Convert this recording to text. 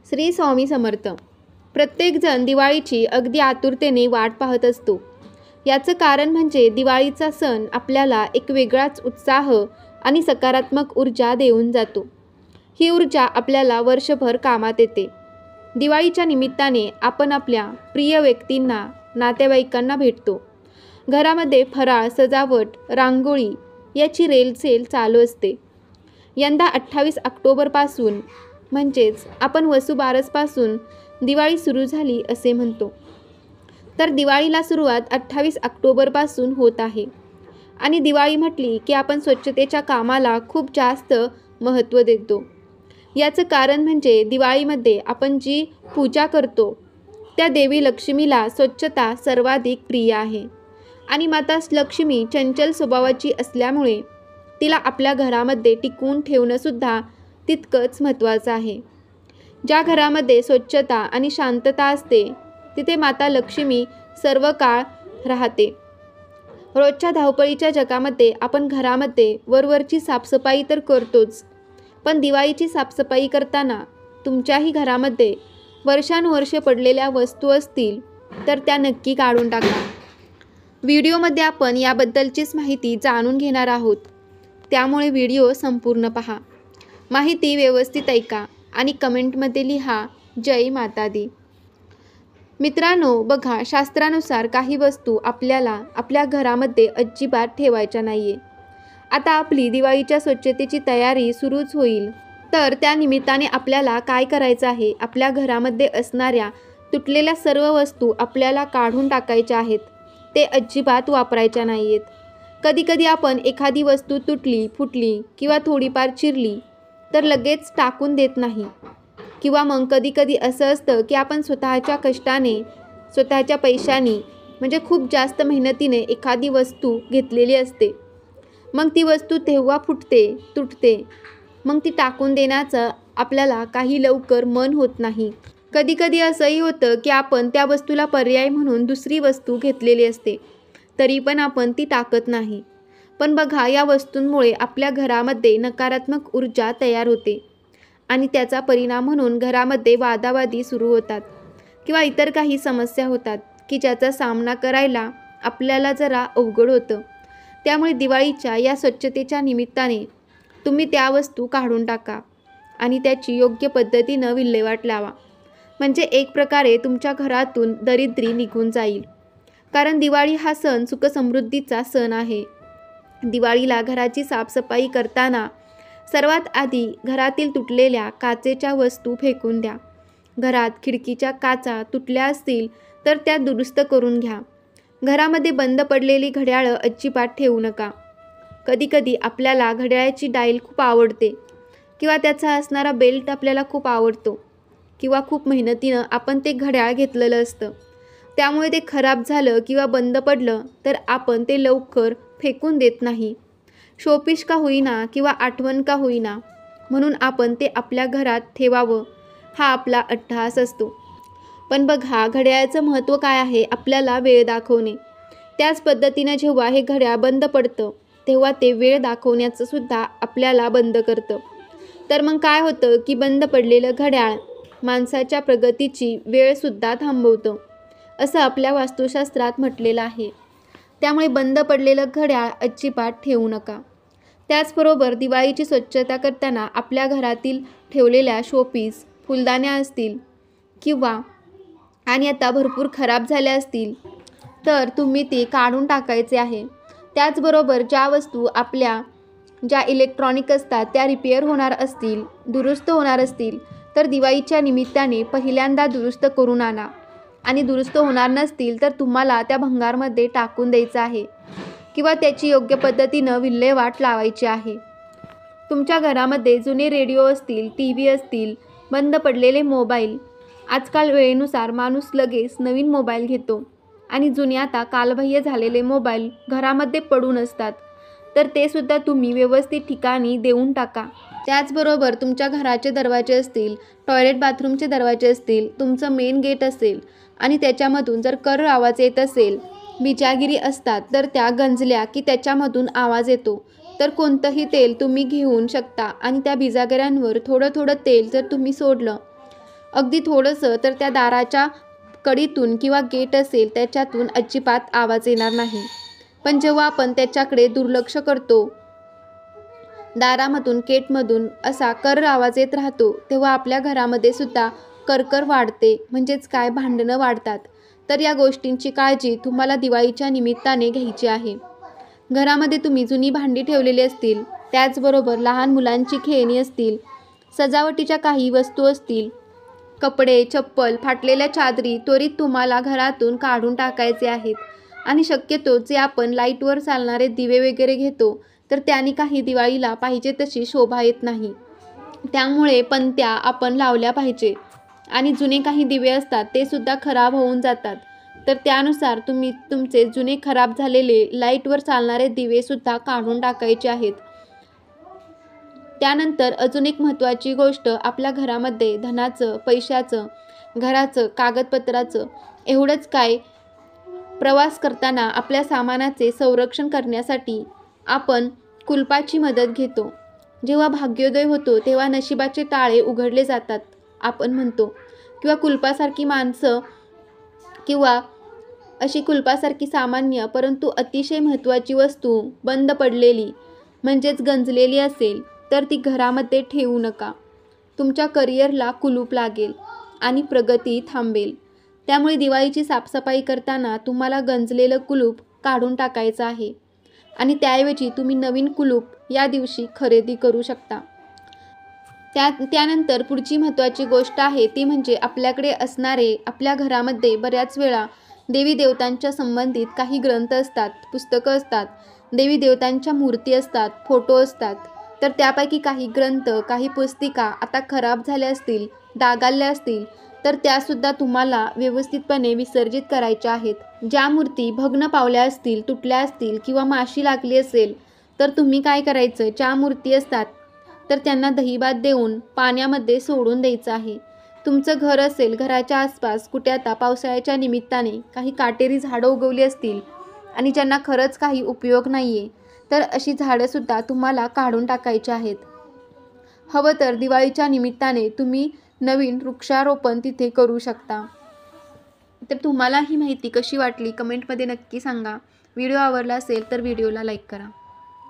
श्री स्वामी समर्थ. प्रत्येकजण दिवाळीची अगदी आतुरतेने वाट पाहत असतो. याचं कारण म्हणजे दिवाळीचा सण आपल्याला एक वेगळाच उत्साह आणि सकारात्मक ऊर्जा देऊन जातो. ही ऊर्जा आपल्याला वर्षभर कामात येते. दिवाळीच्या निमित्ताने आपण आपल्या प्रिय व्यक्तींना, नातेवाईकांना भेटतो. घरामध्ये फराळ, सजावट, रांगोळी याची रेलचेल चालू असते. यंदा 28 ऑक्टोबरपासून म्हणजेच आपण वसुबारसपासून दिवाळी सुरू झाली असे म्हणतो. तर दिवाळीला सुरुवात 28 ऑक्टोबरपासून होत आहे. आणि दिवाळी म्हटली की आपण स्वच्छतेच्या कामाला खूप जास्त महत्त्व देतो. याचं कारण म्हणजे दिवाळीमध्ये आपण जी पूजा करतो त्या देवी लक्ष्मीला स्वच्छता सर्वाधिक प्रिय आहे. आणि माता लक्ष्मी चंचल स्वभावाची असल्यामुळे तिला आपल्या घरामध्ये टिकवून ठेवणंसुद्धा तितकंच महत्त्वाचं आहे. ज्या घरामध्ये स्वच्छता आणि शांतता असते तिथे माता लक्ष्मी सर्व काळ राहते. रोजच्या धावपळीच्या जगामध्ये आपण घरामध्ये वरवरची साफसफाई तर करतोच, पण दिवाळीची साफसफाई करताना तुमच्याही घरामध्ये वर्षानुवर्षे पडलेल्या वस्तू असतील तर त्या नक्की काढून टाका. व्हिडिओमध्ये आपण याबद्दलचीच माहिती जाणून घेणार आहोत, त्यामुळे व्हिडिओ संपूर्ण पहा. माहिती व्यवस्थित ऐका आणि कमेंटमध्ये लिहा जय माता दी. मित्रांनो बघा, शास्त्रानुसार काही वस्तू आपल्याला आपल्या घरामध्ये अजिबात ठेवायच्या नाही आहे. आता आपली दिवाळीच्या स्वच्छतेची तयारी सुरूच होईल, तर त्या निमित्ताने आपल्याला काय करायचं आहे, आपल्या घरामध्ये असणाऱ्या तुटलेल्या सर्व वस्तू आपल्याला काढून टाकायच्या आहेत. ते अजिबात वापरायच्या नाही आहेत. कधीकधी आपण एखादी वस्तू तुटली, फुटली किंवा थोडीफार चिरली तर लगेच टाकून देत नाही. किंवा मग कधीकधी असं असतं की आपण स्वतःच्या कष्टाने, स्वतःच्या पैशाने म्हणजे खूप जास्त मेहनतीने एखादी वस्तू घेतलेली असते. मग ती वस्तू तेव्हा फुटते, तुटते. मग ती टाकून देण्याचं आपल्याला काही लवकर मन होत नाही. कधीकधी असंही होतं की आपण त्या वस्तूला पर्याय म्हणून दुसरी वस्तू घेतलेली असते, तरी पण आपण ती टाकत नाही. पण बघा, या वस्तूंमुळे आपल्या घरामध्ये नकारात्मक ऊर्जा तयार होते आणि त्याचा परिणाम म्हणून घरामध्ये वादावादी सुरू होतात किंवा इतर काही समस्या होतात की ज्याचा सामना करायला आपल्याला जरा अवघड होतं. त्यामुळे दिवाळीच्या या स्वच्छतेच्या निमित्ताने तुम्ही त्या वस्तू काढून टाका आणि त्याची योग्य पद्धतीनं विल्हेवाट लावा. म्हणजे एक प्रकारे तुमच्या घरातून दरिद्री निघून जाईल. कारण दिवाळी हा सण सुखसमृद्धीचा सण आहे. दिवाळीला घराची साफसफाई करताना सर्वात आधी घरातील तुटलेल्या काचेच्या वस्तू फेकून द्या. घरात खिडकीच्या काचा तुटल्या असतील तर त्या दुरुस्त करून घ्या. घरामध्ये बंद पडलेली घड्याळं अजिबात ठेवू नका. कधीकधी आपल्याला घड्याळाची डायल खूप आवडते किंवा त्याचा असणारा बेल्ट आपल्याला खूप आवडतो किंवा खूप मेहनतीनं आपण ते घड्याळ घेतलेलं असतं. त्यामुळे ते खराब झालं किंवा बंद पडलं तर आपण ते लवकर फेकून देत नाही. शोपीस का होईना किंवा आठवण का होईना म्हणून आपण ते आपल्या घरात ठेवावं, हा आपला अट्टहास असतो. पण बघा, घड्याळाचं महत्त्व काय आहे, आपल्याला वेळ दाखवणे. त्याच पद्धतीनं जेव्हा हे घड्याळ बंद पडतं तेव्हा ते वेळ दाखवण्याचं सुद्धा आपल्याला बंद करतं. तर मग काय होतं की बंद पडलेलं घड्याळ माणसाच्या प्रगतीची वेळसुद्धा थांबवतं, असं आपल्या वास्तुशास्त्रात म्हटलेलं आहे. त्यामुळे बंद पडलेलं घड्याळ अजिबात ठेवू नका. त्याचबरोबर दिवाळीची स्वच्छता करताना आपल्या घरातील ठेवलेल्या शोपीस, फुलदाण्या असतील किंवा आणि आता भरपूर खराब झाल्या असतील तर तुम्ही ते काढून टाकायचे आहे. त्याचबरोबर ज्या वस्तू आपल्या ज्या इलेक्ट्रॉनिक असतात त्या रिपेअर होणार असतील, दुरुस्त होणार असतील तर दिवाळीच्या निमित्ताने पहिल्यांदा दुरुस्त करून आणा. आणि दुरुस्त होणार नसतील तर तुम्हाला त्या भंगारमध्ये टाकून द्यायचं आहे किंवा त्याची योग्य पद्धतीनं विल्हेवाट लावायची आहे. तुमच्या घरामध्ये जुने रेडिओ असतील, TV असतील, बंद पडलेले मोबाईल, आजकाल वेळेनुसार माणूस लगेच नवीन मोबाईल घेतो आणि जुने आता कालबाह्य झालेले मोबाईल घरामध्ये पडून असतात, तर ते सुद्धा तुम्ही व्यवस्थित ठिकाणी देऊन टाका. त्याचबरोबर तुमच्या घराचे दरवाजे असतील, टॉयलेट बाथरूमचे दरवाजे असतील, तुमचं मेन गेट असेल आणि त्याच्यामधून जर कर आवाज येत असेल, बिजागिरी असतात तर त्या गंजल्या की त्याच्यामधून आवाज येतो, तर कोणतंही तेल तुम्ही घेऊन शकता आणि त्या बिजागऱ्यांवर थोडं थोडं तेल जर तुम्ही सोडलं अगदी थोडंसं तर त्या दाराच्या कडीतून किंवा गेट असेल त्याच्यातून अजिबात आवाज येणार नाही. पण जेव्हा आपण त्याच्याकडे दुर्लक्ष करतो, दारामधून गेटमधून असा कर आवाज येत राहतो, तेव्हा आपल्या घरामध्ये सुद्धा करकर वाढते, म्हणजेच काय, भांडणं वाढतात. तर या गोष्टींची काळजी तुम्हाला दिवाळीच्या निमित्ताने घ्यायची आहे. घरामध्ये तुम्ही जुनी भांडी ठेवलेली असतील, त्याचबरोबर लहान मुलांची खेळणी असतील, सजावटीच्या काही वस्तू असतील, कपडे, चप्पल, फाटलेल्या चादरी त्वरित तुम्हाला घरातून काढून टाकायचे आहेत. आणि शक्यतो जे आपण लाईटवर चालणारे दिवे वगैरे घेतो, तर त्याने काही दिवाळीला पाहिजे तशी शोभा येत नाही. त्यामुळे पणत्या आपण लावल्या पाहिजे. आणि जुने काही दिवे असतात ते सुद्धा खराब होऊन जातात, तर त्यानुसार तुम्ही तुमचे जुने खराब झालेले लाईटवर चालणारे दिवे सुद्धा काढून टाकायचे आहेत. त्यानंतर अजून एक महत्त्वाची गोष्ट, आपल्या घरामध्ये धनाचं, पैशाचं, घराचं, कागदपत्राचं, एवढंच काय, प्रवास करताना आपल्या सामानाचे संरक्षण करण्यासाठी आपण कुलपाची मदत घेतो. जेव्हा भाग्योदय होतो तेव्हा नशिबाचे ताळे उघडले जातात आपण म्हणतो, किंवा कुलपासारखी माणसं किंवा अशी कुलपासारखी सामान्य परंतु अतिशय महत्त्वाची वस्तू बंद पडलेली म्हणजेच गंजलेली असेल तर ती घरामध्ये ठेवू नका. तुमच्या करिअरला कुलूप लागेल आणि प्रगती थांबेल. त्यामुळे दिवाळीची साफसफाई करताना तुम्हाला गंजलेलं कुलूप काढून टाकायचं आहे आणि त्याऐवजी तुम्ही नवीन कुलूप या दिवशी खरेदी करू शकता. त्यानंतर पुढची महत्त्वाची गोष्ट आहे ती म्हणजे आपल्याकडे असणारे, आपल्या घरामध्ये बऱ्याच वेळा देवी देवतांच्या संबंधित काही ग्रंथ असतात, पुस्तकं असतात, देवी देवतांच्या मूर्ती असतात, फोटो असतात. तर त्यापैकी काही ग्रंथ, काही पुस्तिका आता खराब झाल्या असतील, डागाळल्या असतील, तर त्यासुद्धा तुम्हाला व्यवस्थितपणे विसर्जित करायच्या आहेत. ज्या मूर्ती भग्न पावल्या असतील, तुटल्या असतील किंवा माशी लागली असेल, तर तुम्ही काय करायचं, ज्या मूर्ती असतात तर त्यांना दहीभात देऊन पाण्यामध्ये सोडून द्यायचं आहे. तुमचं घर असेल, घराच्या आसपास कुठे आता पावसाळ्याच्या निमित्ताने काही काटेरी झाडं उगवली असतील आणि ज्यांना खरंच काही उपयोग नाही आहे, तर अशी झाडंसुद्धा तुम्हाला काढून टाकायची आहेत. हवं तर दिवाळीच्या निमित्ताने तुम्ही नवीन वृक्षारोपण तिथे करू शकता. तर तुम्हाला ही माहिती कशी वाटली कमेंटमध्ये नक्की सांगा. व्हिडिओ आवडला असेल तर व्हिडिओला लाईक करा.